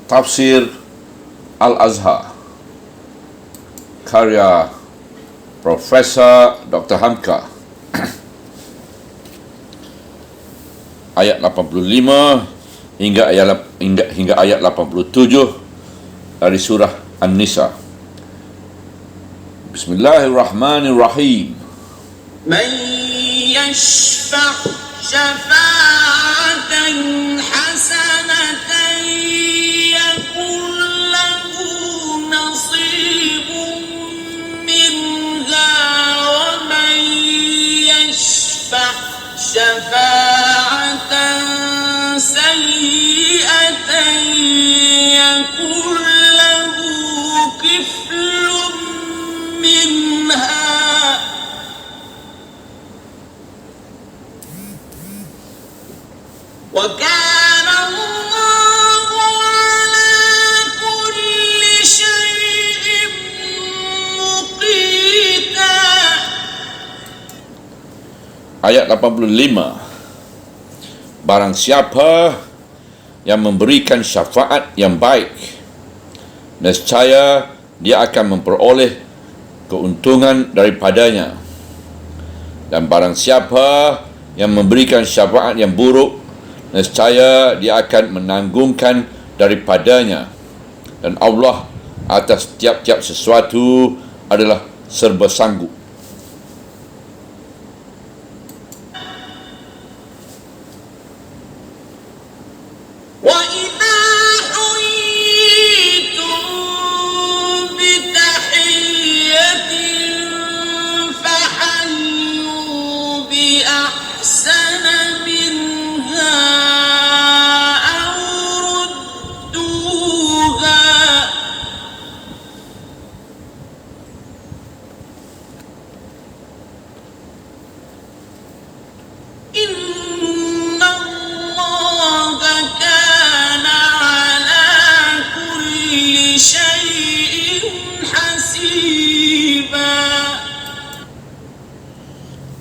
Tafsir Al-Azhar karya Profesor Dr. Hamka, ayat 85 hingga ayat 87 dari surah An-Nisa. Bismillahirrahmanirrahim. Man yashfa' syafa'atan hasanatan yakun lahu nasibun minha wa man yashfa' syafa'atan sayyi'atan yakun lahu kiflun minha. وَكَانَ اللَّهُ عَلَى كُلِّ شَيْءٍ مُقِيتًا. Ayat 85. Barang siapa yang memberikan syafaat yang baik, nescaya dia akan memperoleh keuntungan daripadanya. Dan barang siapa yang memberikan syafaat yang buruk, nescaya dia akan menanggungkan daripadanya. Dan Allah atas tiap-tiap sesuatu adalah serba sanggup. وَإِذَا حُيِّيتُم بِتَحِيَّةٍ فَحَيُّوا بِأَحْسَنَ مِنْهَا أَوْ رُدُّوهَا إِنَّ اللَّهَ كَانَ عَلَى كُلِّ شَيْءٍ حَسِيبًا.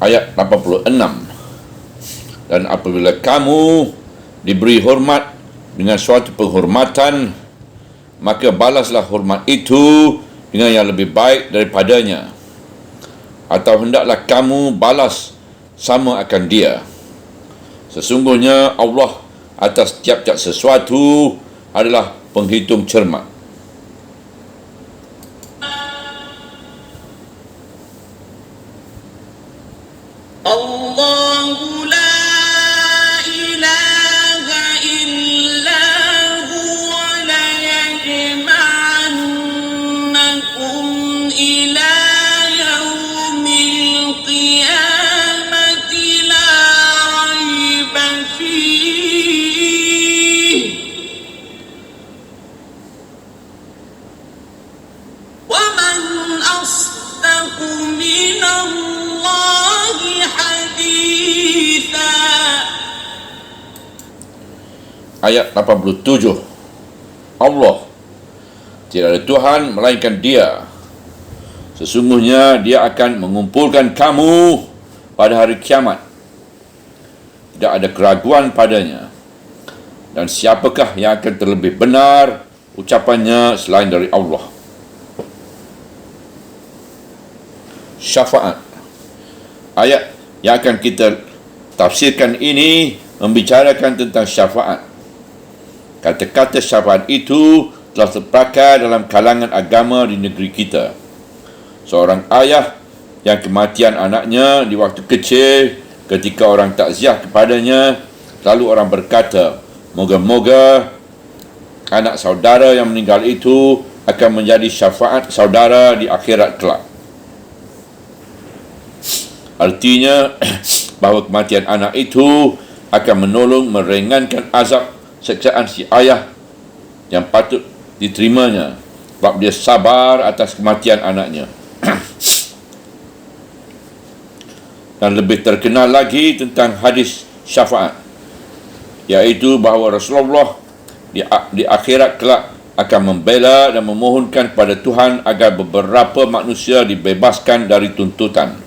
Ayat 86. Dan apabila kamu diberi hormat dengan suatu penghormatan, maka balaslah hormat itu dengan yang lebih baik daripadanya. Atau hendaklah kamu balas sama akan dia. Sesungguhnya Allah atas tiap-tiap sesuatu adalah penghitung cermat. Allahu la ilaha illa huwa la yajma'annakum ila yaumil qiyamati la raiba fihi wa man asdaqu minallahi haditha. Ayat 87. Allah, tidak ada Tuhan melainkan Dia. Sesungguhnya Dia akan mengumpulkan kamu pada hari kiamat. Tidak ada keraguan padanya. Dan siapakah yang akan terlebih benar ucapannya selain dari Allah? Syafaat. Ayat yang akan kita tafsirkan ini membicarakan tentang syafaat. Kata-kata syafaat itu telah terpakai dalam kalangan agama di negeri kita. Seorang ayah yang kematian anaknya di waktu kecil, ketika orang takziah kepadanya, lalu orang berkata, moga-moga anak saudara yang meninggal itu akan menjadi syafaat saudara di akhirat kelak. Artinya bahawa kematian anak itu akan menolong meringankan azab siksaan si ayah yang patut diterimanya sebab dia sabar atas kematian anaknya. Dan lebih terkenal lagi tentang hadis syafaat, iaitu bahawa Rasulullah di akhirat kelak akan membela dan memohonkan kepada Tuhan agar beberapa manusia dibebaskan dari tuntutan.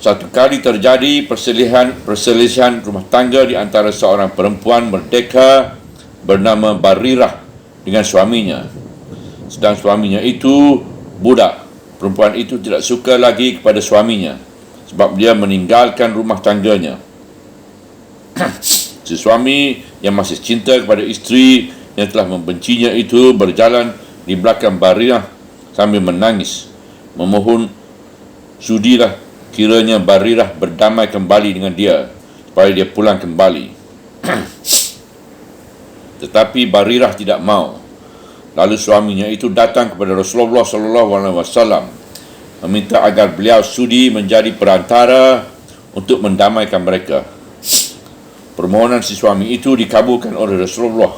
Satu kali terjadi perselisihan rumah tangga di antara seorang perempuan merdeka bernama Barirah dengan suaminya. Sedang suaminya itu budak. Perempuan itu tidak suka lagi kepada suaminya sebab dia meninggalkan rumah tangganya. Si suami yang masih cinta kepada isteri yang telah membencinya itu berjalan di belakang Barirah sambil menangis, memohon sudilah kiranya Barirah berdamai kembali dengan dia supaya dia pulang kembali. Tetapi Barirah tidak mau. Lalu suaminya itu datang kepada Rasulullah SAW meminta agar beliau sudi menjadi perantara untuk mendamaikan mereka. Permohonan si suami itu dikabulkan oleh Rasulullah.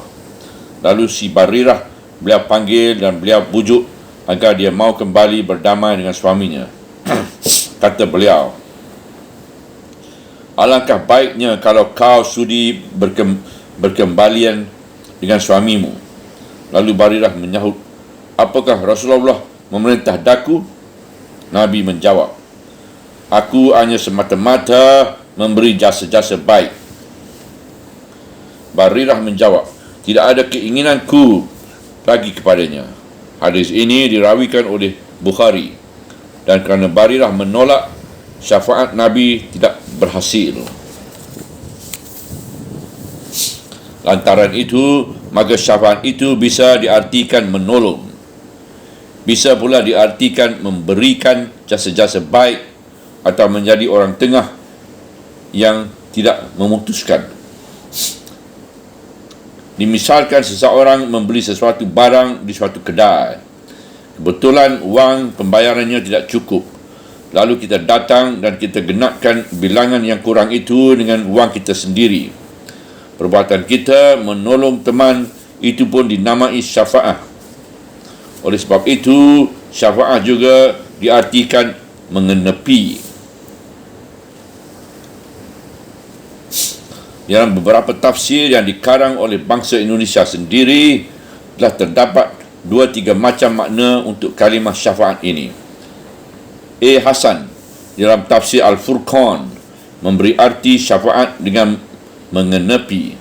Lalu si Barirah beliau panggil dan beliau bujuk agar dia mau kembali berdamai dengan suaminya. Kata beliau, alangkah baiknya kalau kau sudi berkembalian dengan suamimu. Lalu Barirah menyahut, apakah Rasulullah memerintah daku? Nabi menjawab, aku hanya semata-mata memberi jasa-jasa baik. Barirah menjawab, tidak ada keinginanku lagi kepadanya. Hadis ini dirawikan oleh Bukhari. Dan kerana Barirah menolak, syafaat Nabi tidak berhasil. Lantaran itu, maka syafaat itu bisa diartikan menolong. Bisa pula diartikan memberikan jasa-jasa baik atau menjadi orang tengah yang tidak memutuskan. Dimisalkan seseorang membeli sesuatu barang di suatu kedai. Kebetulan wang pembayarannya tidak cukup. Lalu kita datang dan kita genapkan bilangan yang kurang itu dengan wang kita sendiri. Perbuatan kita menolong teman itu pun dinamai syafa'ah. Oleh sebab itu, syafa'ah juga diartikan mengenepi. Dalam beberapa tafsir yang dikarang oleh bangsa Indonesia sendiri, telah terdapat 2-3 macam makna untuk kalimah syafaat ini. A. Hasan dalam tafsir Al-Furqan memberi arti syafaat dengan mengenepi,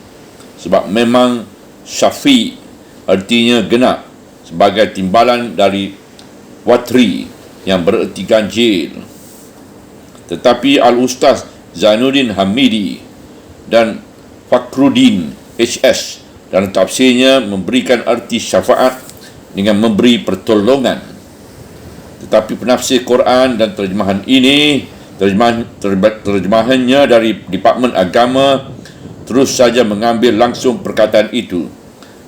sebab memang syafi artinya genap sebagai timbalan dari watri yang bererti ganjil. Tetapi Al-Ustaz Zainuddin Hamidi dan Fakhruddin HS dalam tafsirnya memberikan arti syafaat dengan memberi pertolongan. Tetapi penafsir Quran dan terjemahan ini, terjemahannya dari Departemen Agama, terus saja mengambil langsung perkataan itu.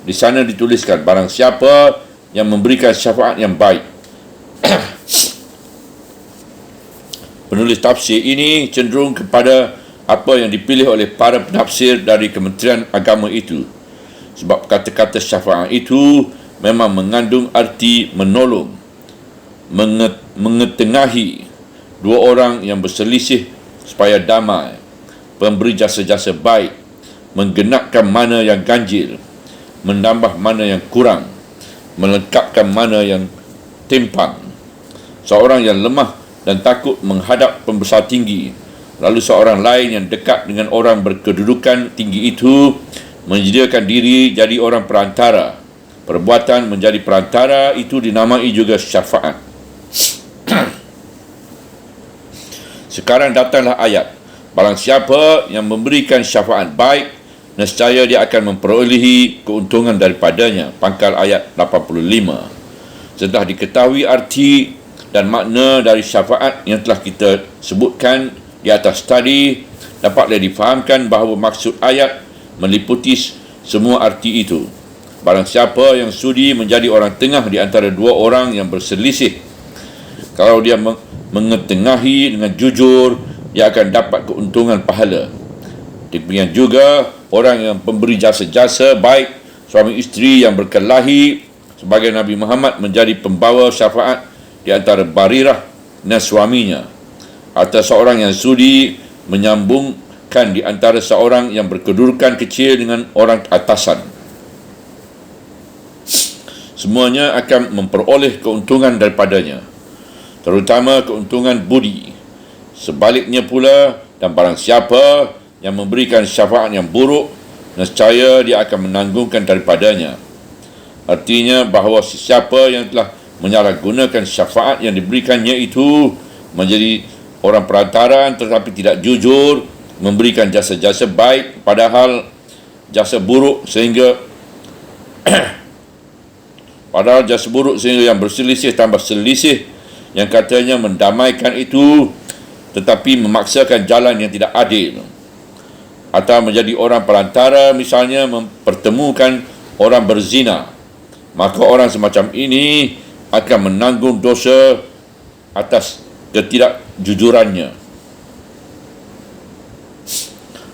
Di sana dituliskan, barang siapa yang memberikan syafaat yang baik. Penulis tafsir ini cenderung kepada apa yang dipilih oleh para penafsir dari Kementerian Agama itu, sebab kata-kata syafaat itu memang mengandung arti menolong, mengetengahi dua orang yang berselisih supaya damai, memberi jasa-jasa baik, menggenapkan mana yang ganjil, menambah mana yang kurang, melengkapkan mana yang timpang. Seorang yang lemah dan takut menghadap pembesar tinggi, lalu seorang lain yang dekat dengan orang berkedudukan tinggi itu menyediakan diri jadi orang perantara. Perbuatan menjadi perantara itu dinamai juga syafaat. Sekarang datanglah ayat. Barang siapa yang memberikan syafaat baik, nescaya dia akan memperolehi keuntungan daripadanya. Pangkal ayat 85. Setelah diketahui arti dan makna dari syafaat yang telah kita sebutkan di atas tadi, dapatlah difahamkan bahawa maksud ayat meliputi semua arti itu. Barang siapa yang sudi menjadi orang tengah di antara dua orang yang berselisih, kalau dia mengetengahi dengan jujur, dia akan dapat keuntungan pahala. Demikian juga orang yang memberi jasa-jasa baik, suami isteri yang berkelahi, sebagai Nabi Muhammad menjadi pembawa syafaat di antara Barirah dan suaminya, atau seorang yang sudi menyambungkan di antara seorang yang berkedudukan kecil dengan orang atasan. Semuanya akan memperoleh keuntungan daripadanya, terutama keuntungan budi. Sebaliknya pula, dan barang siapa yang memberikan syafaat yang buruk, nescaya dia akan menanggungkan daripadanya. Artinya bahawa sesiapa yang telah menyalahgunakan syafaat yang diberikannya itu menjadi orang perantara tetapi tidak jujur, memberikan jasa-jasa baik padahal jasa buruk sehingga yang berselisih tambah selisih, yang katanya mendamaikan itu tetapi memaksakan jalan yang tidak adil, atau menjadi orang perantara misalnya mempertemukan orang berzina, maka orang semacam ini akan menanggung dosa atas ketidakjujurannya.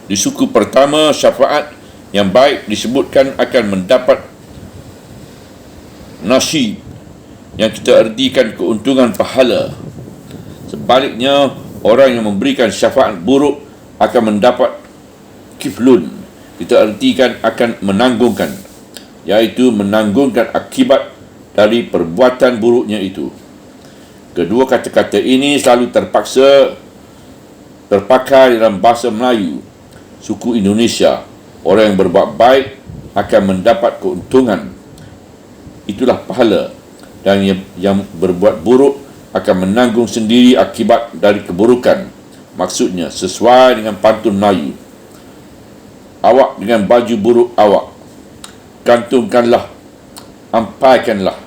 Di suku pertama, syafaat yang baik disebutkan akan mendapat nasib, yang kita artikan keuntungan pahala. Sebaliknya, orang yang memberikan syafaat buruk akan mendapat kiflun, kita artikan akan menanggungkan, iaitu menanggungkan akibat dari perbuatan buruknya itu. Kedua kata-kata ini selalu terpakai dalam bahasa Melayu suku Indonesia. Orang yang berbuat baik akan mendapat keuntungan, itulah pahala, dan yang berbuat buruk akan menanggung sendiri akibat dari keburukan. Maksudnya sesuai dengan pantun Melayu, awak dengan baju buruk awak, gantungkanlah, ampaikanlah.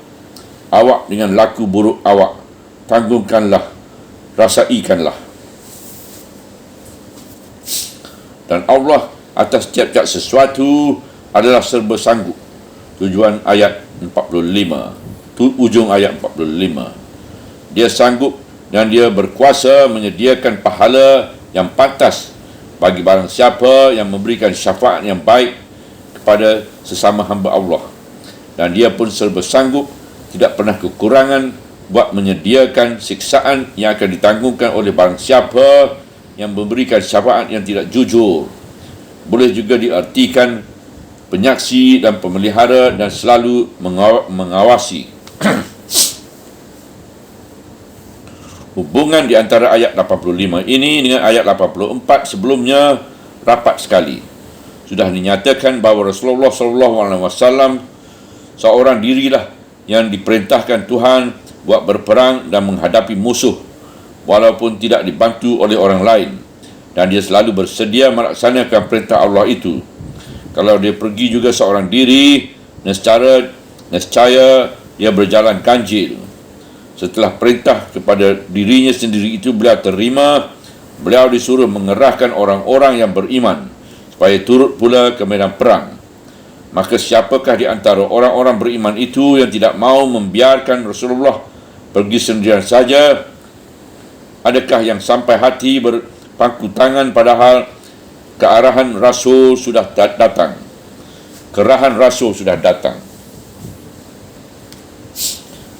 Awak dengan laku buruk awak, tanggungkanlah, rasaikanlah. Dan Allah atas tiap-tiap sesuatu adalah serba sanggup. Tujuan ayat 45, ujung ayat 45. Dia sanggup dan dia berkuasa menyediakan pahala yang pantas bagi barang siapa yang memberikan syafaat yang baik kepada sesama hamba Allah. Dan dia pun serba sanggup, tidak pernah kekurangan buat menyediakan siksaan yang akan ditanggungkan oleh barang siapa yang memberikan syafaat yang tidak jujur. Boleh juga diartikan penyaksi dan pemelihara dan selalu mengawasi. Hubungan di antara ayat 85 ini dengan ayat 84 sebelumnya rapat sekali. Sudah dinyatakan bahawa Rasulullah SAW seorang dirilah yang diperintahkan Tuhan buat berperang dan menghadapi musuh walaupun tidak dibantu oleh orang lain, dan dia selalu bersedia melaksanakan perintah Allah itu. Kalau dia pergi juga seorang diri, nescaya dia berjalan ganjil. Setelah perintah kepada dirinya sendiri itu beliau terima, beliau disuruh mengerahkan orang-orang yang beriman supaya turut pula ke medan perang. Maka siapakah di antara orang-orang beriman itu yang tidak mau membiarkan Rasulullah pergi sendirian saja? Adakah yang sampai hati berpangku tangan padahal kearahan Rasul sudah datang? Kerahan Rasul sudah datang.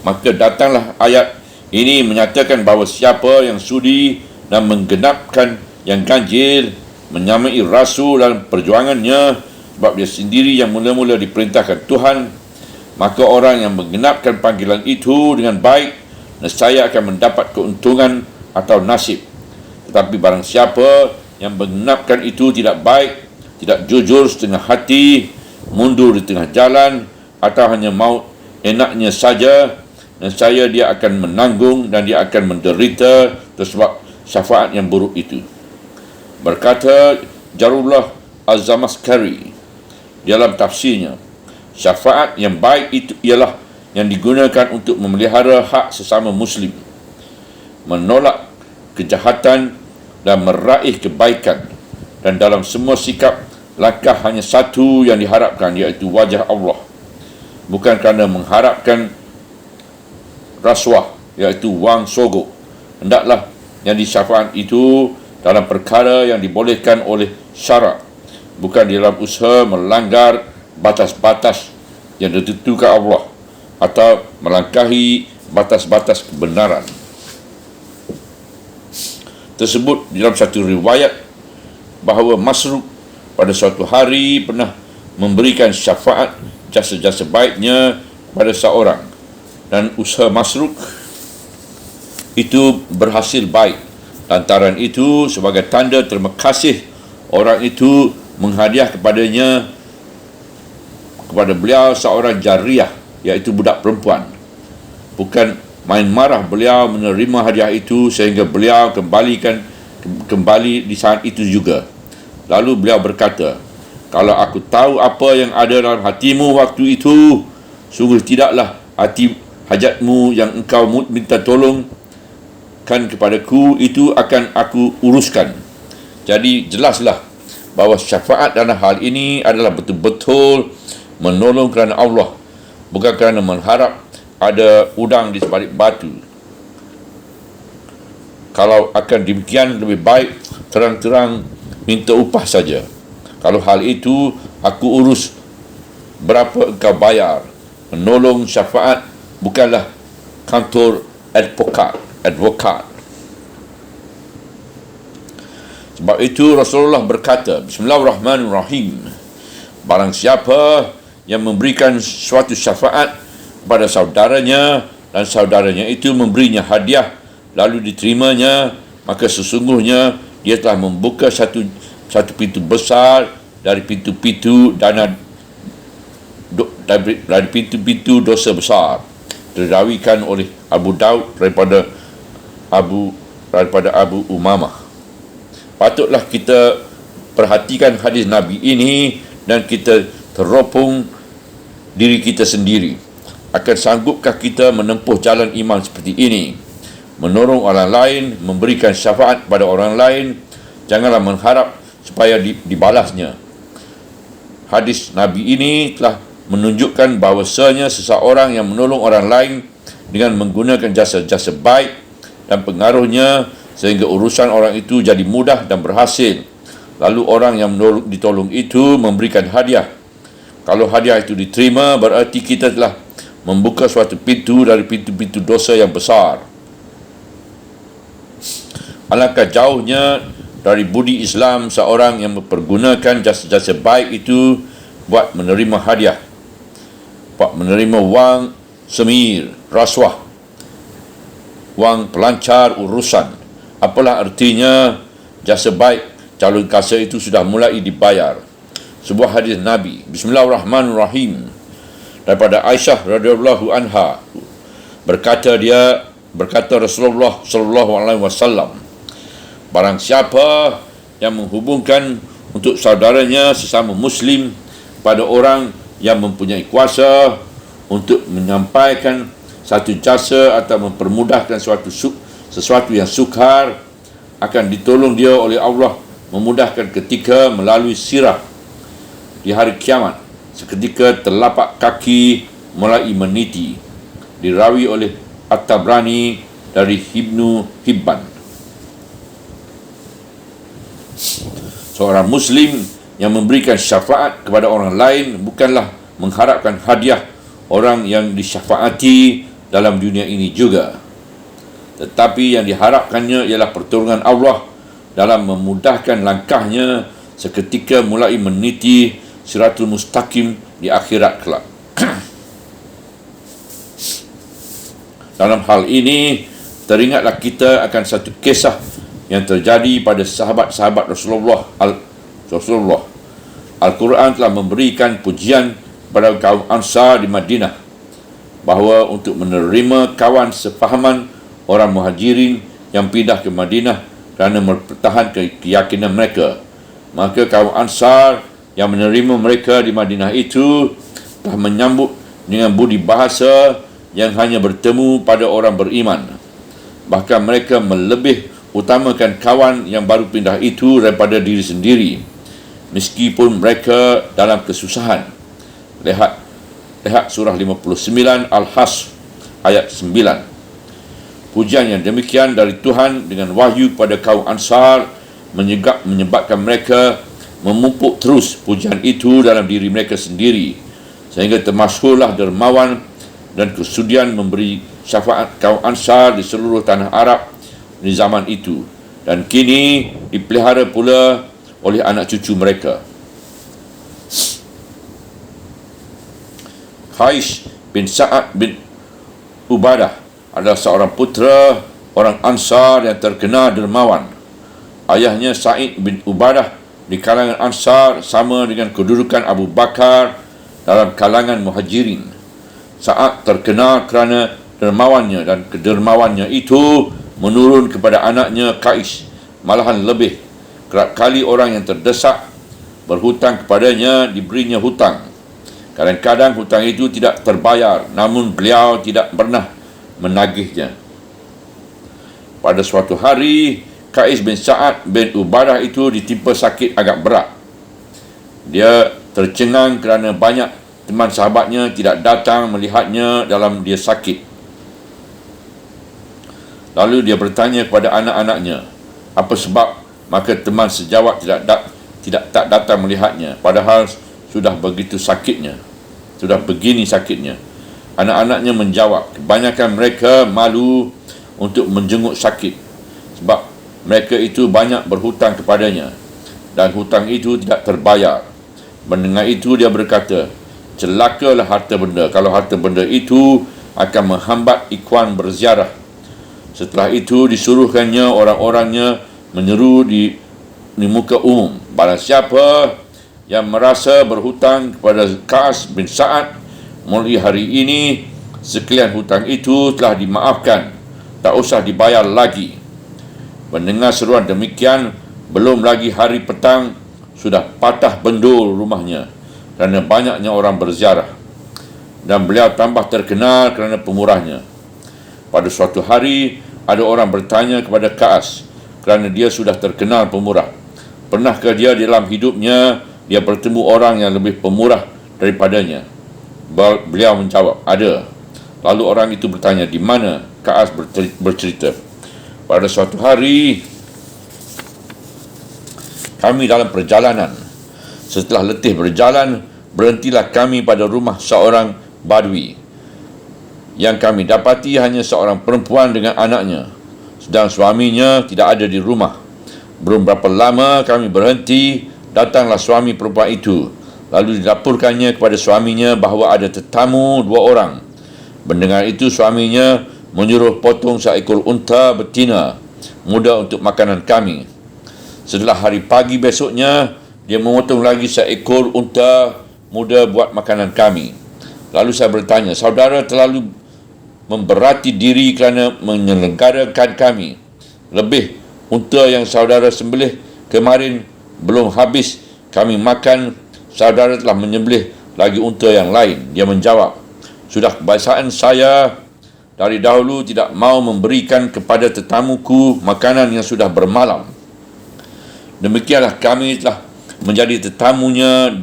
Maka datanglah ayat ini menyatakan bahawa siapa yang sudi dan menggenapkan yang ganjil menyamai Rasul dalam perjuangannya, sebab dia sendiri yang mula-mula diperintahkan Tuhan, maka orang yang menggenapkan panggilan itu dengan baik nescaya akan mendapat keuntungan atau nasib. Tetapi barang siapa yang menggenapkan itu tidak baik, tidak jujur setengah hati, mundur di tengah jalan, atau hanya mau enaknya saja, nescaya dia akan menanggung dan dia akan menderita sebab syafaat yang buruk itu. Berkata Jarullah Az-Zamaskari dalam tafsirnya, syafaat yang baik itu ialah yang digunakan untuk memelihara hak sesama Muslim, menolak kejahatan dan meraih kebaikan, dan dalam semua sikap langkah hanya satu yang diharapkan, iaitu wajah Allah, bukan kerana mengharapkan rasuah, iaitu wang sogok. Hendaklah yang disyafaat itu dalam perkara yang dibolehkan oleh syarak, bukan dalam usaha melanggar batas-batas yang ditentukan Allah atau melangkahi batas-batas kebenaran. Tersebut dalam satu riwayat bahawa Masruq pada suatu hari pernah memberikan syafaat jasa-jasa baiknya pada seorang, dan usaha Masruq itu berhasil baik. Lantaran itu, sebagai tanda terima kasih, orang itu menghadiah kepada beliau seorang jariyah, iaitu budak perempuan. Bukan main marah beliau menerima hadiah itu sehingga beliau kembali di saat itu juga. Lalu beliau berkata, kalau aku tahu apa yang ada dalam hatimu waktu itu, sungguh tidaklah hajatmu yang engkau minta tolong kan kepadaku itu akan aku uruskan. Jadi jelaslah bahawa syafaat dalam hal ini adalah betul-betul menolong kerana Allah, bukan kerana mengharap ada udang di sebalik batu. Kalau akan demikian, lebih baik terang-terang minta upah saja. Kalau hal itu aku urus, berapa engkau bayar. Menolong syafaat bukanlah kantor advokat. Sebab itu Rasulullah berkata, Bismillahirrahmanirrahim, barang siapa yang memberikan suatu syafaat kepada saudaranya dan saudaranya itu memberinya hadiah lalu diterimanya, maka sesungguhnya dia telah membuka satu pintu besar dari pintu-pintu dari pintu-pintu dosa besar. Diriwayatkan oleh Abu Daud daripada Abu Umamah. Patutlah kita perhatikan hadis Nabi ini dan kita teropong diri kita sendiri. Akan sanggupkah kita menempuh jalan iman seperti ini? Menolong orang lain, memberikan syafaat pada orang lain, janganlah mengharap supaya dibalasnya. Hadis Nabi ini telah menunjukkan bahawasanya seseorang yang menolong orang lain dengan menggunakan jasa-jasa baik dan pengaruhnya sehingga urusan orang itu jadi mudah dan berhasil. Lalu orang yang ditolong itu memberikan hadiah. Kalau hadiah itu diterima, berarti kita telah membuka suatu pintu dari pintu-pintu dosa yang besar. Alangkah jauhnya dari budi Islam seorang yang mempergunakan jasa-jasa baik itu buat menerima hadiah, buat menerima wang semir, rasuah, wang pelancar urusan. Apalah artinya jasa baik calon kasar itu sudah mulai dibayar. Sebuah hadis Nabi, Bismillahirrahmanirrahim, daripada Aisyah radhiyallahu anha, berkata Rasulullah sallallahu alaihi wasallam, barang siapa yang menghubungkan untuk saudaranya sesama muslim pada orang yang mempunyai kuasa untuk menyampaikan satu jasa atau mempermudahkan sesuatu yang sukar, akan ditolong dia oleh Allah memudahkan ketika melalui sirah di hari kiamat, seketika telapak kaki mulai meniti. Dirawi oleh At-Tabrani dari Ibnu Hibban. Seorang muslim yang memberikan syafaat kepada orang lain bukanlah mengharapkan hadiah orang yang disyafaati dalam dunia ini juga, tetapi yang diharapkannya ialah pertolongan Allah dalam memudahkan langkahnya seketika mulai meniti Siratul Mustaqim di akhirat kelak. Dalam hal ini, teringatlah kita akan satu kisah yang terjadi pada sahabat-sahabat Rasulullah. Al-Quran telah memberikan pujian pada kaum Ansar di Madinah bahawa untuk menerima kawan sefahaman orang Muhajirin yang pindah ke Madinah kerana mempertahankan keyakinan mereka, maka kaum Ansar yang menerima mereka di Madinah itu telah menyambut dengan budi bahasa yang hanya bertemu pada orang beriman. Bahkan mereka melebih utamakan kawan yang baru pindah itu daripada diri sendiri, meskipun mereka dalam kesusahan. Lihat surah 59 Al-Hasr ayat 9. Pujian yang demikian dari Tuhan dengan wahyu kepada kaum Ansar menyebabkan mereka memupuk terus pujian itu dalam diri mereka sendiri, sehingga termasyhurlah dermawan dan kesudian memberi syafaat kaum Ansar di seluruh tanah Arab di zaman itu, dan kini dipelihara pula oleh anak cucu mereka. Qais bin Sa'ad bin Ubadah adalah seorang putera orang Ansar yang terkenal dermawan. Ayahnya Sa'id bin Ubadah di kalangan Ansar sama dengan kedudukan Abu Bakar dalam kalangan Muhajirin. Sa'ad terkenal kerana dermawannya, dan kedermawannya itu menurun kepada anaknya Qais. Malahan lebih, kerap kali orang yang terdesak berhutang kepadanya diberinya hutang. Kadang-kadang hutang itu tidak terbayar, namun beliau tidak pernah menagihnya. Pada suatu hari, Qais bin Sa'ad bin Ubadah itu ditimpa sakit agak berat. Dia tercengang kerana banyak teman sahabatnya tidak datang melihatnya dalam dia sakit. Lalu dia bertanya kepada anak-anaknya, apa sebab? Maka teman sejawat tak datang melihatnya, padahal sudah begitu sakitnya, sudah begini sakitnya. Anak-anaknya menjawab, kebanyakan mereka malu untuk menjenguk sakit, sebab mereka itu banyak berhutang kepadanya, dan hutang itu tidak terbayar. Mendengar itu dia berkata, celakalah harta benda, kalau harta benda itu akan menghambat ikhwan berziarah. Setelah itu disuruhkannya orang-orangnya menyeru di muka umum, barang siapa yang merasa berhutang kepada Qais bin Sa'ad mulai hari ini, sekalian hutang itu telah dimaafkan, tak usah dibayar lagi. Mendengar seruan demikian, belum lagi hari petang sudah patah bendul rumahnya kerana banyaknya orang berziarah, dan beliau tambah terkenal kerana pemurahnya. Pada suatu hari, ada orang bertanya kepada Qais kerana dia sudah terkenal pemurah, pernahkah dia dalam hidupnya dia bertemu orang yang lebih pemurah daripadanya? Beliau menjawab, ada. Lalu orang itu bertanya, di mana? Qais bercerita, pada suatu hari kami dalam perjalanan. Setelah letih berjalan, berhentilah kami pada rumah seorang Badui. Yang kami dapati hanya seorang perempuan dengan anaknya, sedang suaminya tidak ada di rumah. Belum berapa lama kami berhenti, datanglah suami perempuan itu. Lalu dilaporkannya kepada suaminya bahawa ada tetamu 2 orang. Mendengar itu suaminya menyuruh potong seekor unta betina muda untuk makanan kami. Setelah hari pagi besoknya, dia memotong lagi seekor unta muda buat makanan kami. Lalu saya bertanya, saudara terlalu memberati diri kerana menyelenggarakan kami. Lebih unta yang saudara sembelih kemarin belum habis kami makan, saudara telah menyembelih lagi unta yang lain. Dia menjawab, sudah kebiasaan saya dari dahulu tidak mau memberikan kepada tetamuku makanan yang sudah bermalam. Demikianlah kami telah menjadi tetamunya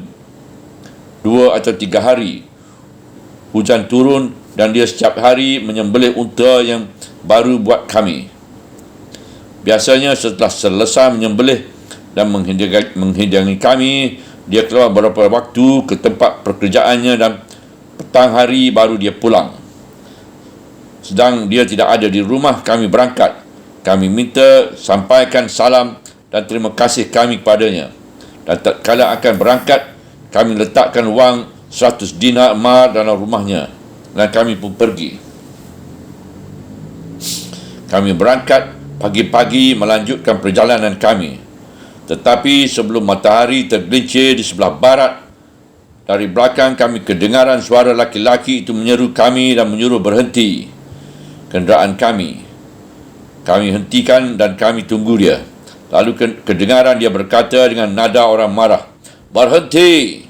2 atau 3 hari. Hujan turun dan dia setiap hari menyembelih unta yang baru buat kami. Biasanya setelah selesai menyembelih dan menghidangi kami, dia keluar beberapa waktu ke tempat pekerjaannya dan petang hari baru dia pulang. Sedang dia tidak ada di rumah, kami berangkat. Kami minta sampaikan salam dan terima kasih kami kepadanya. Dan tatkala akan berangkat, kami letakkan wang 100 dinar emas dalam rumahnya, dan kami pun pergi. Kami berangkat pagi-pagi melanjutkan perjalanan kami. Tetapi sebelum matahari tergelincir di sebelah barat, dari belakang kami kedengaran suara laki-laki itu menyeru kami dan menyuruh berhenti kenderaan kami. Kami hentikan dan kami tunggu dia. Lalu kedengaran dia berkata dengan nada orang marah, berhenti!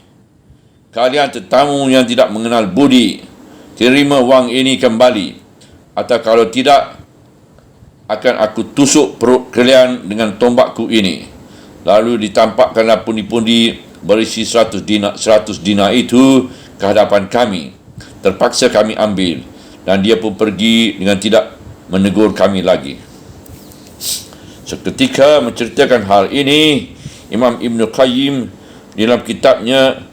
Kalian tetamu yang tidak mengenal budi, terima wang ini kembali, atau kalau tidak, akan aku tusuk perut kalian dengan tombakku ini. Lalu ditampakkanlah pundi-pundi berisi 100 dinar itu ke hadapan kami. Terpaksa kami ambil, dan dia pun pergi dengan tidak menegur kami lagi. Seketika menceritakan hal ini, Imam Ibn Qayyim dalam kitabnya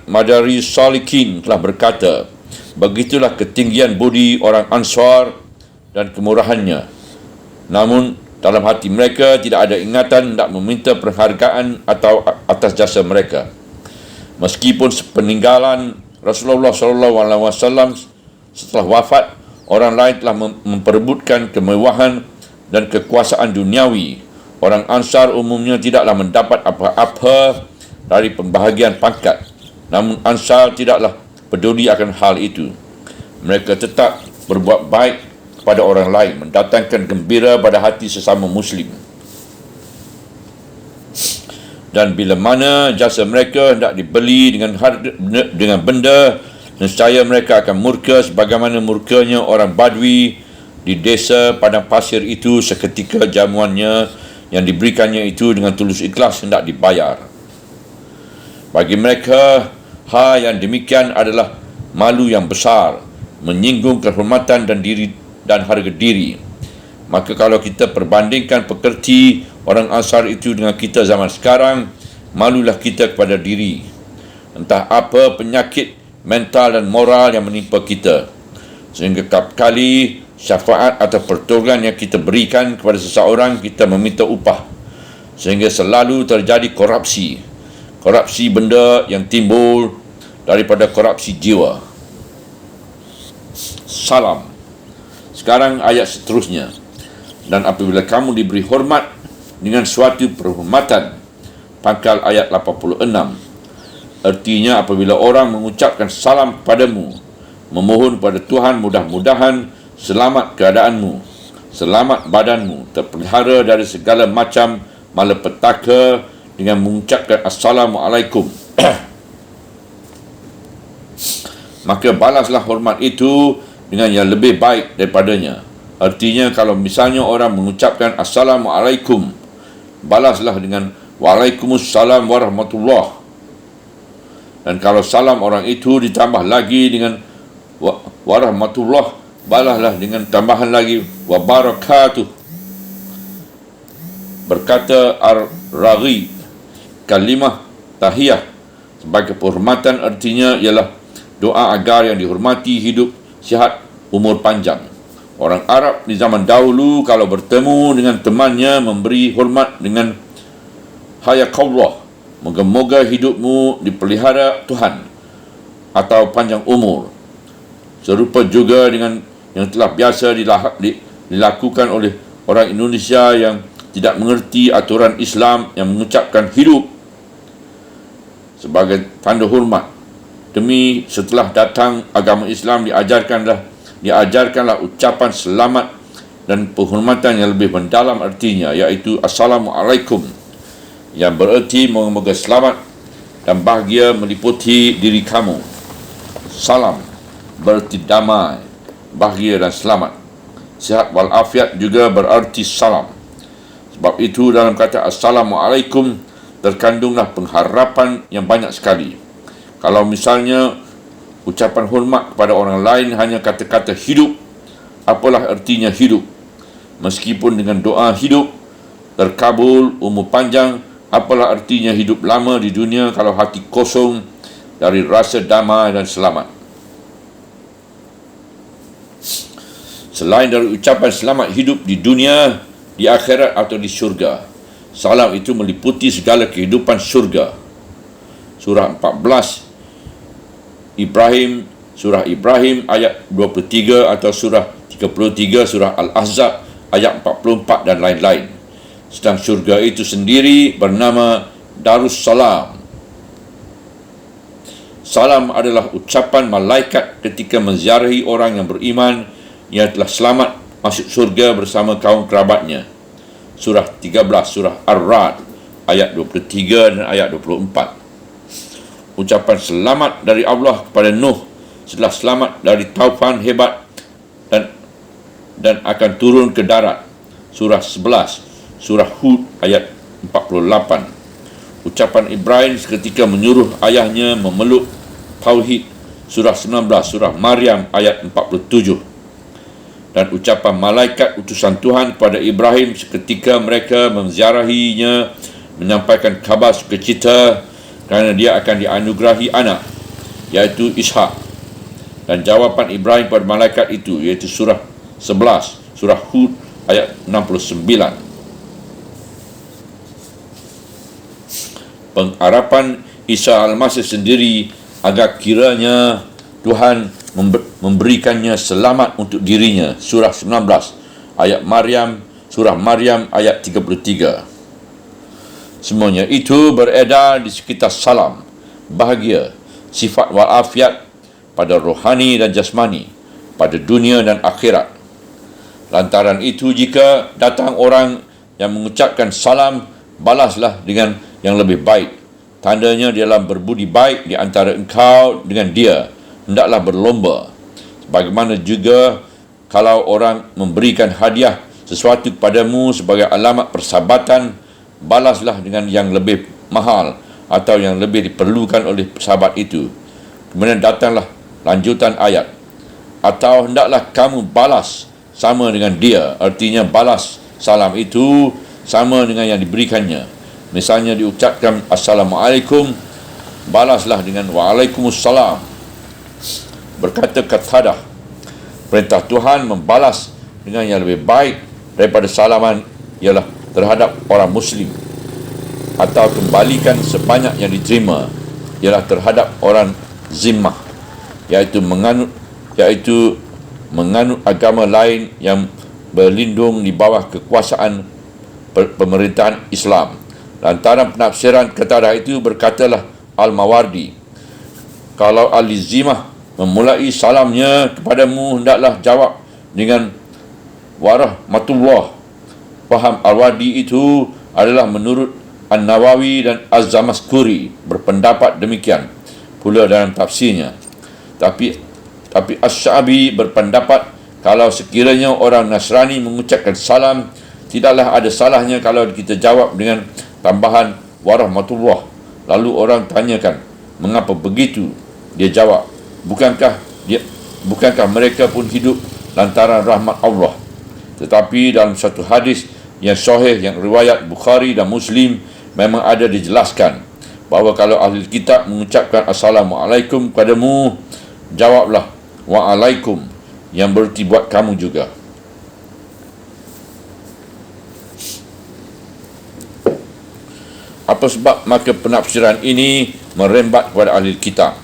Madaris Salikin telah berkata, begitulah ketinggian budi orang Ansar dan kemurahannya. Namun dalam hati mereka tidak ada ingatan nak meminta penghargaan atau atas jasa mereka. Meskipun peninggalan Rasulullah SAW setelah wafat, orang lain telah memperebutkan kemewahan dan kekuasaan duniawi Orang Ansar umumnya tidaklah mendapat apa-apa dari pembahagian pangkat. Namun Ansar tidaklah peduli akan hal itu. Mereka tetap berbuat baik kepada orang lain, mendatangkan gembira pada hati sesama Muslim. Dan bila mana jasa mereka hendak dibeli dengan benda, nescaya mereka akan murka sebagaimana murkanya orang Badui di desa padang pasir itu seketika jamuannya yang diberikannya itu dengan tulus ikhlas hendak dibayar. Bagi mereka, hal yang demikian adalah malu yang besar, menyinggung kehormatan dan harga diri. Maka kalau kita perbandingkan pekerti orang Ansar itu dengan kita zaman sekarang, malulah kita kepada diri. Entah apa penyakit mental dan moral yang menimpa kita, sehingga kali syafaat atau pertolongan yang kita berikan kepada seseorang, kita meminta upah, sehingga selalu terjadi korupsi benda yang timbul daripada korupsi jiwa. Salam. Sekarang ayat seterusnya. Dan apabila kamu diberi hormat dengan suatu perhormatan, pangkal ayat 86. Artinya apabila orang mengucapkan salam kepadamu, memohon kepada Tuhan mudah-mudahan selamat keadaanmu, selamat badanmu, terpelihara dari segala macam malapetaka dengan mengucapkan Assalamualaikum. Maka balaslah hormat itu dengan yang lebih baik daripadanya. Artinya kalau misalnya orang mengucapkan Assalamualaikum, balaslah dengan Waalaikumsalam warahmatullah. Dan kalau salam orang itu ditambah lagi dengan warahmatullah, balaslah dengan tambahan lagi wabarakatuh. Berkata Ar-Raghi, kalimah tahiyah sebagai penghormatan artinya ialah doa agar yang dihormati hidup sihat umur panjang. Orang Arab di zaman dahulu kalau bertemu dengan temannya memberi hormat dengan hayakallah, moga-moga hidupmu dipelihara Tuhan, atau panjang umur. Serupa juga dengan yang telah biasa dilakukan oleh orang Indonesia yang tidak mengerti aturan Islam, yang mengucapkan hidup sebagai tanda hormat. Demi setelah datang agama Islam diajarkanlah ucapan selamat dan penghormatan yang lebih mendalam artinya, iaitu Assalamualaikum, yang bererti moga-moga selamat dan bahagia meliputi diri kamu. Salam bererti damai, bahagia dan selamat. Sihat walafiat juga berarti salam. Sebab itu dalam kata Assalamualaikum terkandunglah pengharapan yang banyak sekali. Kalau misalnya ucapan hormat kepada orang lain hanya kata-kata hidup, apalah artinya hidup? Meskipun dengan doa hidup terkabul, umur panjang, apalah artinya hidup lama di dunia kalau hati kosong dari rasa damai dan selamat? Selain dari ucapan selamat hidup di dunia, di akhirat atau di syurga, salam itu meliputi segala kehidupan syurga. Surah 14 Surah Ibrahim ayat 23 atau surah 33, surah Al-Ahzab ayat 44 dan lain-lain. Sedang syurga itu sendiri bernama Darussalam. Salam adalah ucapan malaikat ketika menziarahi orang yang beriman yang telah selamat masuk syurga bersama kaum kerabatnya. Surah 13, surah Ar-Ra'd ayat 23 dan ayat 24. Ucapan selamat dari Allah kepada Nuh setelah selamat dari taufan hebat dan akan turun ke darat. Surah 11, surah Hud ayat 48. Ucapan Ibrahim seketika menyuruh ayahnya memeluk tauhid. Surah 19, surah Maryam ayat 47. Dan ucapan malaikat utusan Tuhan kepada Ibrahim seketika mereka menziarahinya, menyampaikan kabar sukacita kerana dia akan dianugerahi anak, iaitu Ishak. Dan jawapan Ibrahim pada malaikat itu, iaitu surah 11, surah Hud ayat 69. Pengharapan Isa Al-Masih sendiri agar kiranya Tuhan memberikannya selamat untuk dirinya. Surah 19 ayat Maryam Surah Maryam ayat 33. Semuanya itu beredar di sekitar salam, bahagia, sifat walafiat pada rohani dan jasmani, pada dunia dan akhirat. Lantaran itu, jika datang orang yang mengucapkan salam, balaslah dengan yang lebih baik. Tandanya dalam berbudi baik di antara engkau dengan dia, hendaklah berlomba. Bagaimana juga kalau orang memberikan hadiah sesuatu kepadamu sebagai alamat persahabatan, balaslah dengan yang lebih mahal atau yang lebih diperlukan oleh sahabat itu. Kemudian datanglah lanjutan ayat. Atau hendaklah kamu balas sama dengan dia, artinya balas salam itu sama dengan yang diberikannya. Misalnya diucapkan Assalamualaikum, balaslah dengan Waalaikumsalam. Berkata Qatadah, perintah Tuhan membalas dengan yang lebih baik daripada salaman ialah terhadap orang Muslim, atau kembalikan sebanyak yang diterima ialah terhadap orang zimmah, iaitu menganut agama lain yang berlindung di bawah kekuasaan pemerintahan Islam. Lantaran penafsiran Qatadah itu, berkatalah Al-Mawardi, kalau Al-Zimmah memulai salamnya kepadamu, hendaklah jawab dengan warahmatullah. Faham Al-Wardi itu adalah menurut An-Nawawi dan Az-Zamaskuri berpendapat demikian pula dalam tafsirnya. Tapi Asy-Sya'bi berpendapat kalau sekiranya orang Nasrani mengucapkan salam, tidaklah ada salahnya kalau kita jawab dengan tambahan warahmatullah. Lalu orang tanyakan, mengapa begitu? Dia jawab, bukankah mereka pun hidup lantaran rahmat Allah? Tetapi dalam satu hadis yang sahih yang riwayat Bukhari dan Muslim, memang ada dijelaskan bahawa kalau ahli kitab mengucapkan Assalamualaikum kepadamu, jawablah Waalaikum, yang berarti buat kamu juga. Apa sebab maka penafsiran ini merembat kepada ahli kitab?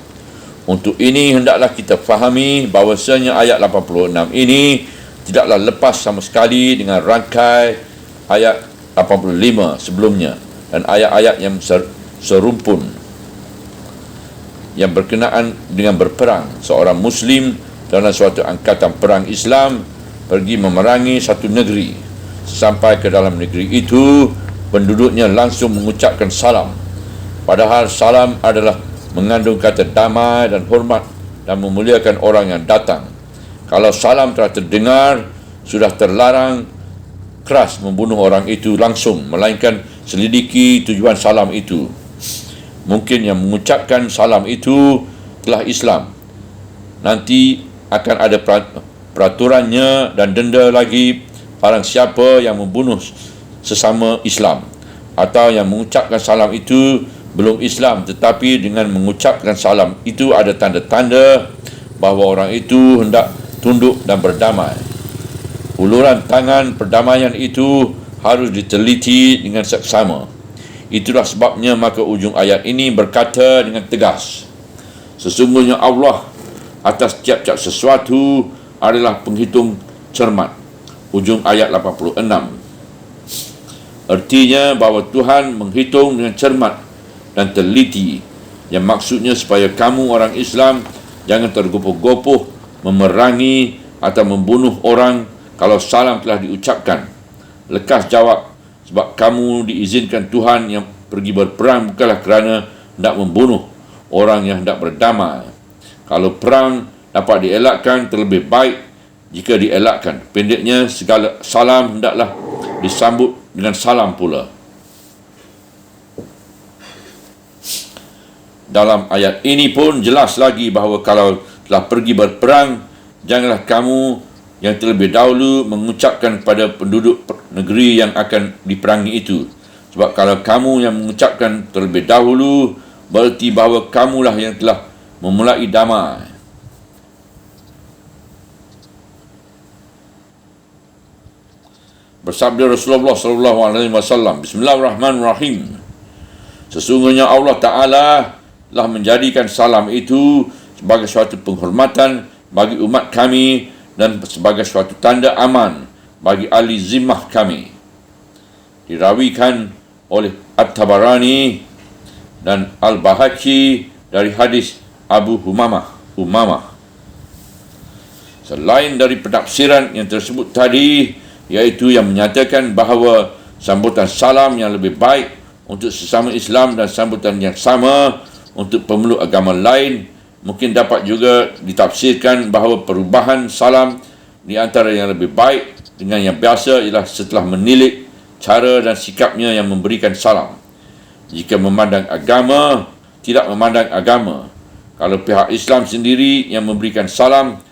Untuk ini hendaklah kita fahami bahawasanya ayat 86 ini tidaklah lepas sama sekali dengan rangkai ayat 85 sebelumnya dan ayat-ayat yang serumpun yang berkenaan dengan berperang. Seorang Muslim dalam suatu angkatan perang Islam pergi memerangi satu negeri. Sampai ke dalam negeri itu, penduduknya langsung mengucapkan salam. Padahal salam adalah mengandung kata damai dan hormat dan memuliakan orang yang datang. Kalau salam telah terdengar, sudah terlarang keras membunuh orang itu langsung, melainkan selidiki tujuan salam itu. Mungkin yang mengucapkan salam itu telah Islam. Nanti akan ada peraturannya dan denda lagi barang siapa yang membunuh sesama Islam, atau yang mengucapkan salam itu belum Islam tetapi dengan mengucapkan salam itu ada tanda-tanda bahawa orang itu hendak tunduk dan berdamai. Uluran tangan perdamaian itu harus diteliti dengan seksama. Itulah sebabnya maka ujung ayat ini berkata dengan tegas, sesungguhnya Allah atas tiap-tiap sesuatu adalah penghitung cermat. Ujung ayat 86. Artinya bahawa Tuhan menghitung dengan cermat dan teliti, yang maksudnya supaya kamu orang Islam jangan tergopoh-gopoh memerangi atau membunuh orang kalau salam telah diucapkan. Lekas jawab, sebab kamu diizinkan Tuhan yang pergi berperang bukanlah kerana hendak membunuh orang yang hendak berdamai. Kalau perang dapat dielakkan, terlebih baik jika dielakkan. Pendeknya, segala salam hendaklah disambut dengan salam pula. Dalam ayat ini pun jelas lagi bahawa kalau telah pergi berperang, janganlah kamu yang terlebih dahulu mengucapkan kepada penduduk negeri yang akan diperangi itu. Sebab kalau kamu yang mengucapkan terlebih dahulu, berarti bahawa kamulah yang telah memulai damai. Bersabda Rasulullah SAW, Bismillahirrahmanirrahim, sesungguhnya Allah Ta'ala telah menjadikan salam itu sebagai suatu penghormatan bagi umat kami dan sebagai suatu tanda aman bagi ahli zimmah kami. Dirawikan oleh At-Tabarani dan Al-Bahaki dari hadis Abu Umamah. Selain dari penafsiran yang tersebut tadi, iaitu yang menyatakan bahawa sambutan salam yang lebih baik untuk sesama Islam dan sambutan yang sama untuk pemeluk agama lain, mungkin dapat juga ditafsirkan bahawa perubahan salam di antara yang lebih baik dengan yang biasa ialah setelah menilik cara dan sikapnya yang memberikan salam. Jika memandang agama, tidak memandang agama. Kalau pihak Islam sendiri yang memberikan salam,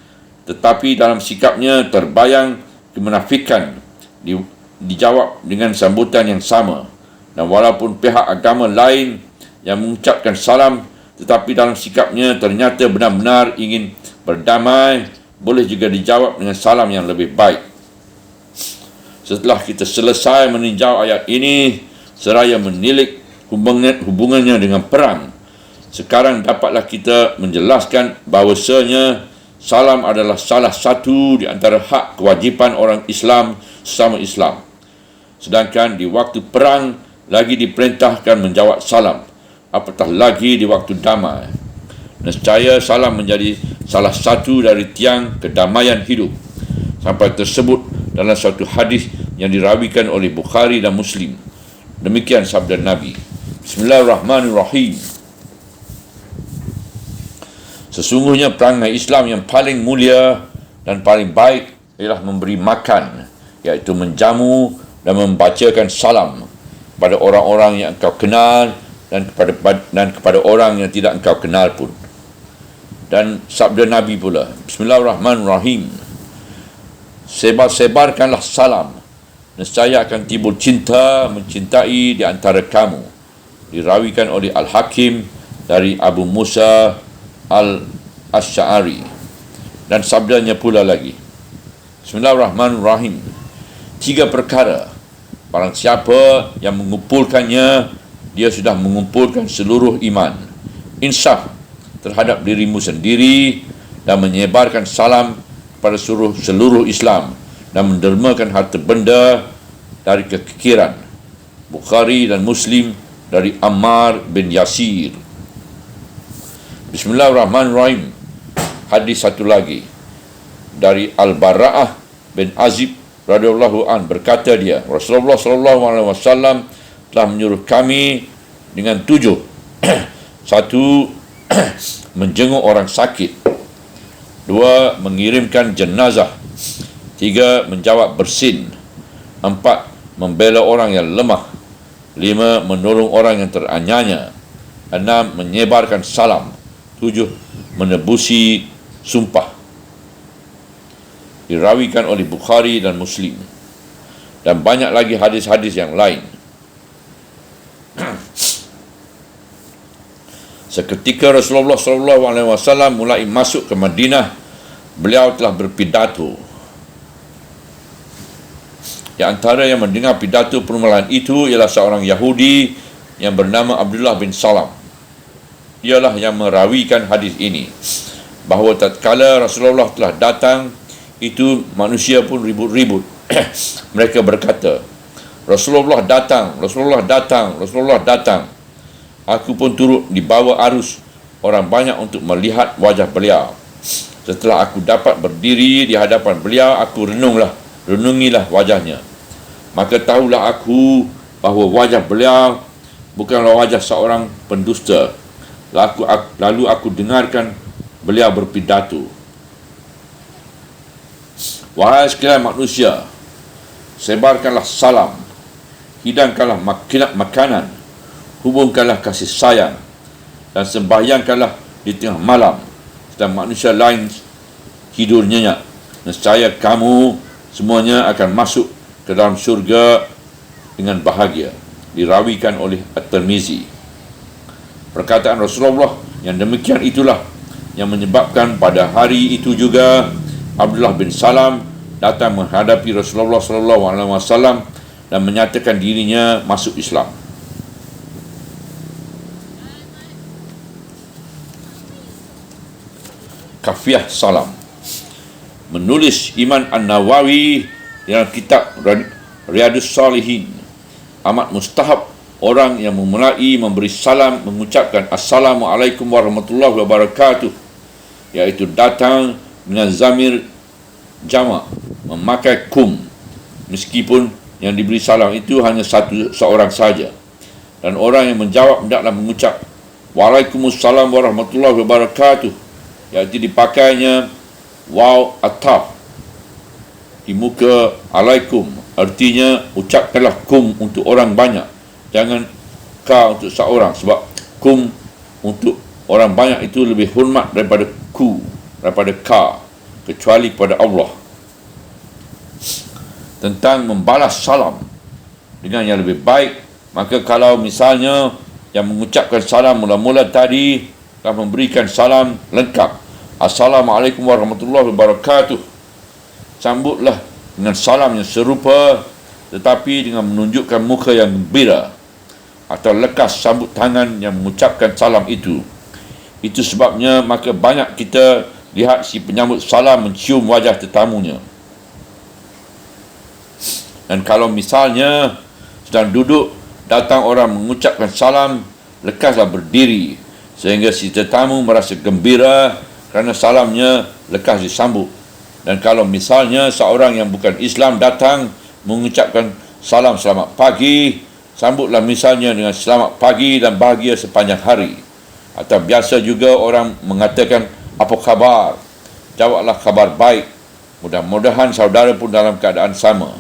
tetapi dalam sikapnya terbayang kemunafikan, dijawab dengan sambutan yang sama. Dan walaupun pihak agama lain yang mengucapkan salam, tetapi dalam sikapnya ternyata benar-benar ingin berdamai, boleh juga dijawab dengan salam yang lebih baik. Setelah kita selesai meninjau ayat ini seraya menilik hubungannya dengan perang, sekarang dapatlah kita menjelaskan bahawasanya salam adalah salah satu di antara hak kewajipan orang Islam sesama Islam. Sedangkan di waktu perang lagi diperintahkan menjawab salam, apatah lagi di waktu damai. Nescaya salam menjadi salah satu dari tiang kedamaian hidup, sampai tersebut dalam satu hadis yang dirawikan oleh Bukhari dan Muslim. Demikian sabda Nabi. Bismillahirrahmanirrahim. Sesungguhnya perangai Islam yang paling mulia dan paling baik ialah memberi makan, iaitu menjamu dan membacakan salam kepada orang-orang yang engkau kenal dan kepada orang yang tidak engkau kenal pun. Dan sabda Nabi pula, Bismillahirrahmanirrahim. Sebar-sebarkanlah salam, nescaya akan timbul cinta mencintai di antara kamu. Dirawikan oleh Al-Hakim dari Abu Musa Al-Asy'ari. Dan sabdanya pula lagi, Bismillahirrahmanirrahim. 3 perkara, barang siapa yang mengumpulkannya, dia sudah mengumpulkan seluruh iman. Insaf terhadap dirimu sendiri dan menyebarkan salam kepada seluruh Islam dan mendermakan harta benda dari kekikiran. Bukhari dan Muslim dari Ammar bin Yasir. Bismillahirrahmanirrahim. Hadis satu lagi dari Al-Bara'ah bin Azib radhiyallahu an, berkata dia, Rasulullah sallallahu alaihi wasallam telah menyuruh kami dengan 7. 1. Menjenguk orang sakit. 2. Mengirimkan jenazah. 3. Menjawab bersin. 4. Membela orang yang lemah. 5. Menolong orang yang teraniaya. 6. Menyebarkan salam. 7. Menebusi sumpah. Dirawikan oleh Bukhari dan Muslim. Dan banyak lagi hadis-hadis yang lain. Seketika Rasulullah SAW mulai masuk ke Madinah, beliau telah berpidato. Di antara yang mendengar pidato permulaan itu ialah seorang Yahudi yang bernama Abdullah bin Salam. Ialah yang merawikan hadis ini, bahawa tatkala Rasulullah telah datang, itu manusia pun ribut-ribut. Mereka berkata, Rasulullah datang, Rasulullah datang, Rasulullah datang. Aku pun turut dibawa arus orang banyak untuk melihat wajah beliau. Setelah aku dapat berdiri di hadapan beliau, aku renungilah wajahnya. Maka tahulah aku bahawa wajah beliau bukanlah wajah seorang pendusta. Lalu aku dengarkan beliau berpidato. Wahai sekalian manusia, sebarkanlah salam, hidangkanlah makanan, hubungkanlah kasih sayang, dan sembahyangkanlah di tengah malam, sedang manusia lain tidur nyenyak. Nescaya kamu semuanya akan masuk ke dalam syurga dengan bahagia. Dirawikan oleh At-Tirmizi. Perkataan Rasulullah yang demikian itulah yang menyebabkan pada hari itu juga Abdullah bin Salam datang menghadapi Rasulullah SAW dan menyatakan dirinya masuk Islam. Kafiah salam. Menulis Imam An-Nawawi di dalam kitab Riyadus Salihin, amat mustahab orang yang memulai memberi salam mengucapkan Assalamualaikum warahmatullahi wabarakatuh, iaitu datang dengan zamir jamak memakai kum, meskipun yang diberi salam itu hanya seorang saja, dan orang yang menjawab hendaklah mengucap Waalaikumsalam warahmatullahi wabarakatuh, iaitu dipakainya waw ataf di muka alaikum, artinya ucapkanlah kum untuk orang banyak, jangan ka untuk seorang, sebab kum untuk orang banyak itu lebih hormat daripada ka, kecuali kepada Allah. Tentang membalas salam dengan yang lebih baik, maka kalau misalnya yang mengucapkan salam mula-mula tadi telah memberikan salam lengkap, Assalamualaikum warahmatullahi wabarakatuh, sambutlah dengan salam yang serupa tetapi dengan menunjukkan muka yang gembira, atau lekas sambut tangan yang mengucapkan salam itu. Itu sebabnya maka banyak kita lihat si penyambut salam mencium wajah tetamunya. Dan kalau misalnya sedang duduk, datang orang mengucapkan salam, lekaslah berdiri sehingga si tetamu merasa gembira kerana salamnya lekas disambut. Dan kalau misalnya seorang yang bukan Islam datang mengucapkan salam selamat pagi, sambutlah misalnya dengan selamat pagi dan bahagia sepanjang hari. Atau biasa juga orang mengatakan apa khabar, jawablah khabar baik, mudah-mudahan saudara pun dalam keadaan sama.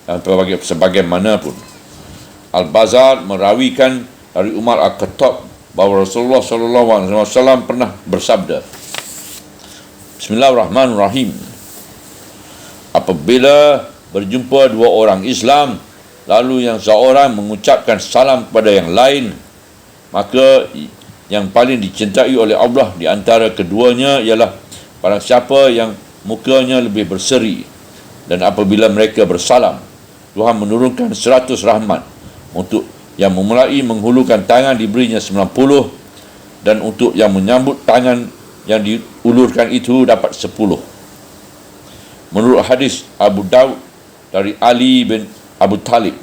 Dan sebagaimana pun Al-Bazar merawikan dari Umar Al-Khattab bahawa Rasulullah SAW pernah bersabda, Bismillahirrahmanirrahim, apabila berjumpa dua orang Islam, lalu yang seorang mengucapkan salam kepada yang lain, maka yang paling dicintai oleh Allah di antara keduanya ialah barang siapa yang mukanya lebih berseri. Dan apabila mereka bersalam, Tuhan menurunkan 100 rahmat. Untuk yang memulai menghulurkan tangan diberinya 90, dan untuk yang menyambut tangan yang diulurkan itu dapat 10. Menurut hadis Abu Daud dari Ali bin Abu Talib,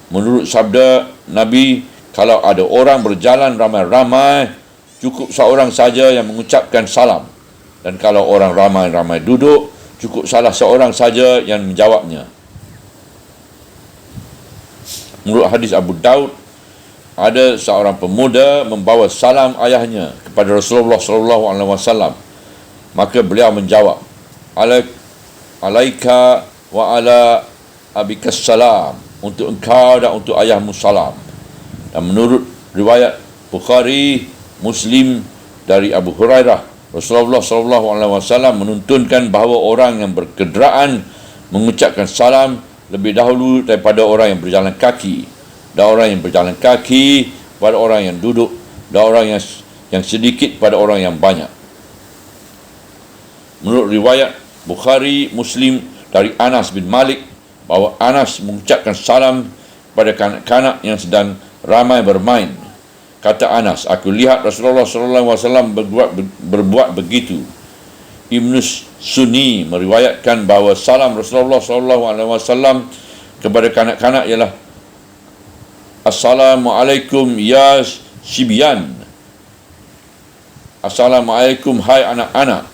menurut sabda Nabi, kalau ada orang berjalan ramai-ramai, cukup seorang saja yang mengucapkan salam. Dan kalau orang ramai-ramai duduk, cukup salah seorang saja yang menjawabnya. Menurut hadis Abu Daud, ada seorang pemuda membawa salam ayahnya kepada Rasulullah SAW. Maka beliau menjawab, Alaika wa ala abikas salam, untuk engkau dan untuk ayahmu salam. Dan menurut riwayat Bukhari, Muslim dari Abu Hurairah, Rasulullah SAW menuntunkan bahawa orang yang berkenderaan mengucapkan salam lebih dahulu daripada orang yang berjalan kaki, dan orang yang berjalan kaki pada orang yang duduk, dan orang yang sedikit pada orang yang banyak. Menurut riwayat Bukhari, Muslim dari Anas bin Malik, bahawa Anas mengucapkan salam pada kanak-kanak yang sedang ramai bermain. Kata Anas, aku lihat Rasulullah SAW berbuat begitu. Ibn Sunni meriwayatkan bahawa salam Rasulullah SAW kepada kanak-kanak ialah Assalamualaikum ya Sibyan, Assalamualaikum hai anak-anak.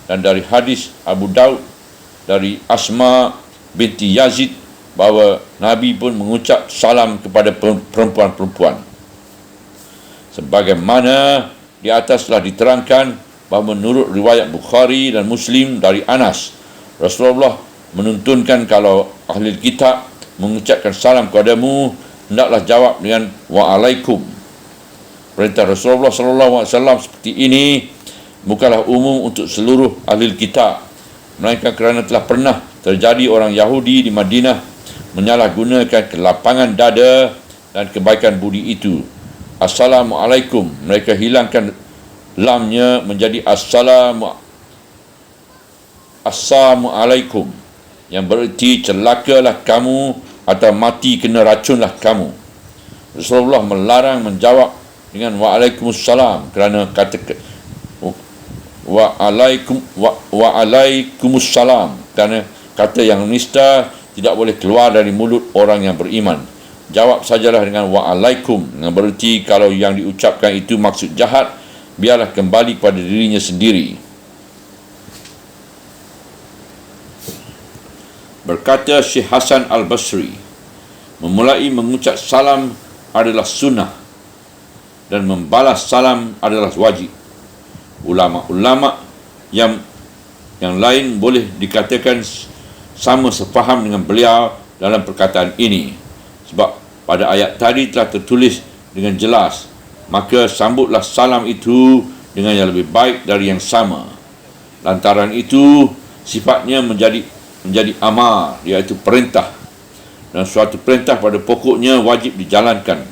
Dan dari hadis Abu Daud dari Asma binti Yazid bahawa Nabi pun mengucap salam kepada perempuan-perempuan. Sebagaimana di atas telah diterangkan bahawa menurut riwayat Bukhari dan Muslim dari Anas, Rasulullah menuntunkan kalau ahli kitab mengucapkan salam kepadamu, hendaklah jawab dengan wa'alaikum. Perintah Rasulullah SAW seperti ini bukanlah umum untuk seluruh ahli kitab, melainkan kerana telah pernah terjadi orang Yahudi di Madinah menyalahgunakan kelapangan dada dan kebaikan budi itu. Assalamualaikum, mereka hilangkan lamnya menjadi Assalamualaikum, yang bererti celakalah kamu atau mati kena racunlah kamu. Rasulullah melarang menjawab dengan waalaikumsalam kerana kata waalaikumsalam kerana kata yang nista tidak boleh keluar dari mulut orang yang beriman. Jawab sajalah dengan wa'alaikum, dengan bererti kalau yang diucapkan itu maksud jahat, biarlah kembali kepada dirinya sendiri. Berkata Syekh Hasan Al-Basri, memulai mengucap salam adalah sunnah dan membalas salam adalah wajib. Ulama-ulama yang lain boleh dikatakan sama sepaham dengan beliau dalam perkataan ini, sebab pada ayat tadi telah tertulis dengan jelas, maka sambutlah salam itu dengan yang lebih baik dari yang sama. Lantaran itu sifatnya menjadi amar, iaitu perintah, dan suatu perintah pada pokoknya wajib dijalankan.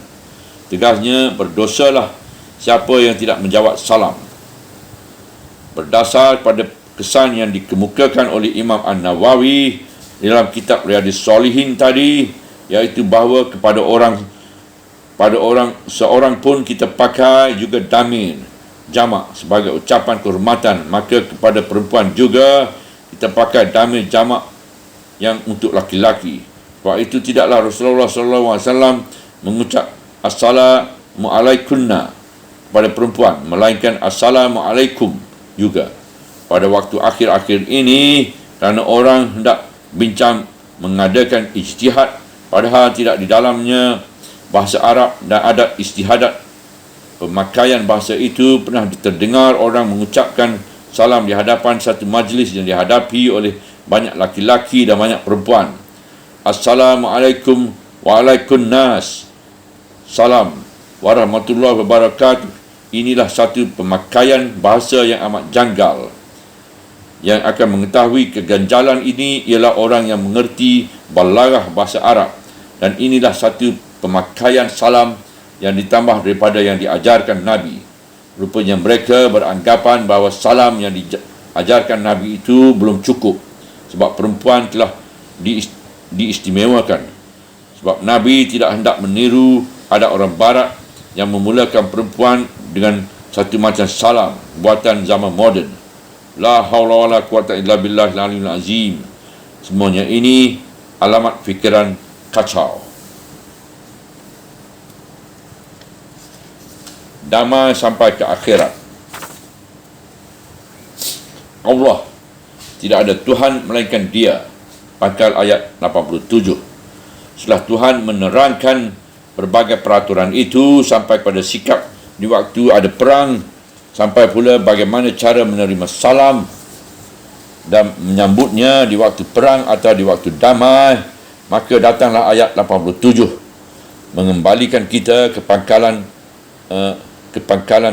Tegasnya, berdosalah siapa yang tidak menjawab salam. Berdasar pada kesan yang dikemukakan oleh Imam An-Nawawi dalam kitab Riyadhus Shalihin tadi, iaitu bahawa kepada seorang pun kita pakai juga damir jamak sebagai ucapan kehormatan, maka kepada perempuan juga kita pakai damir jamak yang untuk laki-laki. Sebab itu tidaklah Rasulullah SAW mengucap Assalamualaikunna pada perempuan, melainkan Assalamualaikum juga pada waktu akhir-akhir ini, kerana orang hendak bincang mengadakan ijtihad, padahal tidak di dalamnya bahasa Arab dan adat istihadat pemakaian bahasa itu pernah terdengar orang mengucapkan salam di hadapan satu majlis yang dihadapi oleh banyak laki-laki dan banyak perempuan. Assalamualaikum waalaikumnas. Salam warahmatullahi wabarakatuh. Inilah satu pemakaian bahasa yang amat janggal. Yang akan mengetahui keganjalan ini ialah orang yang mengerti balaghah bahasa Arab. Dan inilah satu pemakaian salam yang ditambah daripada yang diajarkan Nabi. Rupanya mereka beranggapan bahawa salam yang diajarkan Nabi itu belum cukup, sebab perempuan telah diistimewakan. Sebab Nabi tidak hendak meniru ada orang barat yang memulakan perempuan dengan satu macam salam buatan zaman moden. La haula wala quwata illa billahil aliyyil azim. Semuanya ini alamat fikiran kacau. Damai sampai ke akhirat. Allah, tidak ada Tuhan melainkan Dia. Pangkal ayat 87. Setelah Tuhan menerangkan berbagai peraturan itu sampai pada sikap di waktu ada perang, sampai pula bagaimana cara menerima salam dan menyambutnya di waktu perang atau di waktu damai, maka datanglah ayat 87 mengembalikan kita ke pangkalan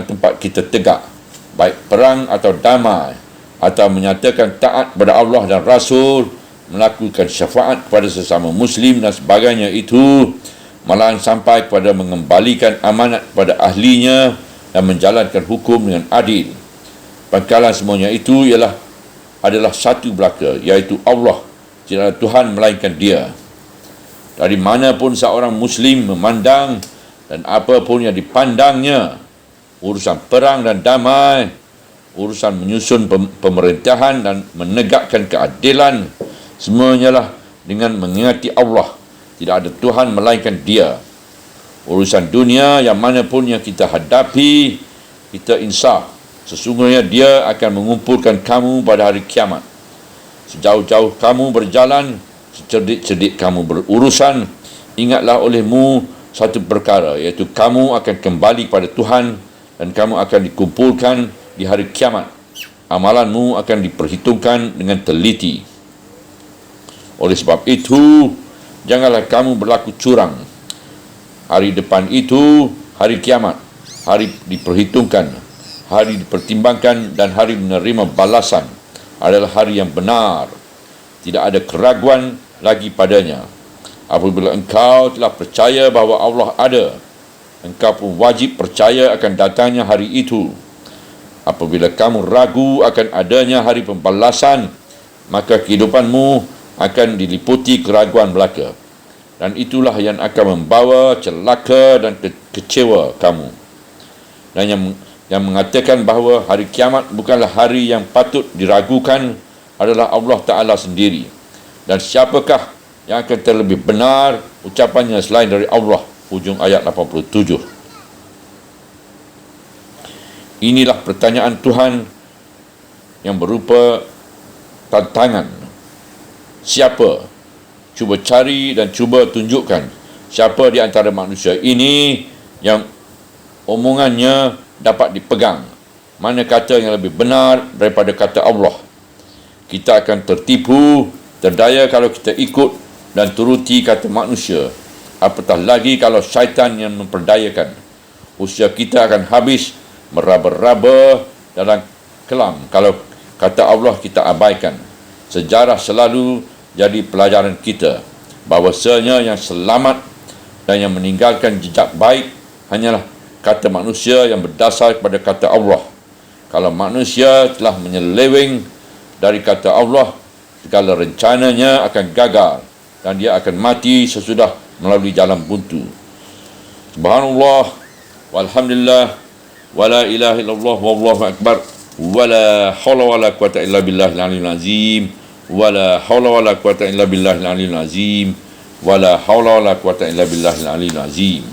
tempat kita tegak, baik perang atau damai, atau menyatakan taat kepada Allah dan Rasul, melakukan syafaat kepada sesama Muslim dan sebagainya itu, malahan sampai kepada mengembalikan amanat kepada ahlinya dan menjalankan hukum dengan adil. Pangkalan semuanya itu adalah satu belaka, iaitu Allah. Tidak ada Tuhan melainkan Dia. Dari mana pun seorang Muslim memandang dan apa pun yang dipandangnya, urusan perang dan damai, urusan menyusun pemerintahan dan menegakkan keadilan, semuanya lah dengan mengingati Allah. Tidak ada Tuhan melainkan Dia. Urusan dunia yang mana pun yang kita hadapi, kita insaf. Sesungguhnya Dia akan mengumpulkan kamu pada hari kiamat. Sejauh-jauh kamu berjalan, secerdik-cerdik kamu berurusan, ingatlah olehmu satu perkara, iaitu kamu akan kembali kepada Tuhan dan kamu akan dikumpulkan di hari kiamat. Amalanmu akan diperhitungkan dengan teliti. Oleh sebab itu, janganlah kamu berlaku curang. Hari depan itu, hari kiamat, hari diperhitungkan, hari dipertimbangkan dan hari menerima balasan adalah hari yang benar. Tidak ada keraguan lagi padanya. Apabila engkau telah percaya bahawa Allah ada, engkau pun wajib percaya akan datangnya hari itu. Apabila kamu ragu akan adanya hari pembalasan, maka kehidupanmu akan diliputi keraguan belaka. Dan itulah yang akan membawa celaka dan kecewa kamu. Dan yang mengatakan bahawa hari kiamat bukanlah hari yang patut diragukan adalah Allah Ta'ala sendiri. Dan siapakah yang akan terlebih benar ucapannya selain dari Allah. Hujung ayat 87. Inilah pertanyaan Tuhan yang berupa tantangan. Siapa? Cuba cari dan cuba tunjukkan siapa di antara manusia ini yang omongannya dapat dipegang. Mana kata yang lebih benar daripada kata Allah. Kita akan tertipu, terdaya kalau kita ikut dan turuti kata manusia. Apatah lagi kalau syaitan yang memperdayakan. Usia kita akan habis meraba-raba dalam kelam kalau kata Allah kita abaikan. Sejarah selalu jadi pelajaran kita bahawasanya yang selamat dan yang meninggalkan jejak baik hanyalah kata manusia yang berdasar kepada kata Allah. Kalau manusia telah menyeleweng dari kata Allah, segala rencananya akan gagal dan dia akan mati sesudah melalui jalan buntu. Subhanallah walhamdulillah wala ilaha illallah wallahu akbar wala haula wala quwata illa billahil aliyyil azim wala haula wala quwata illa billahil aliyyil azim wala haula wala quwata illa billahil aliyyil azim.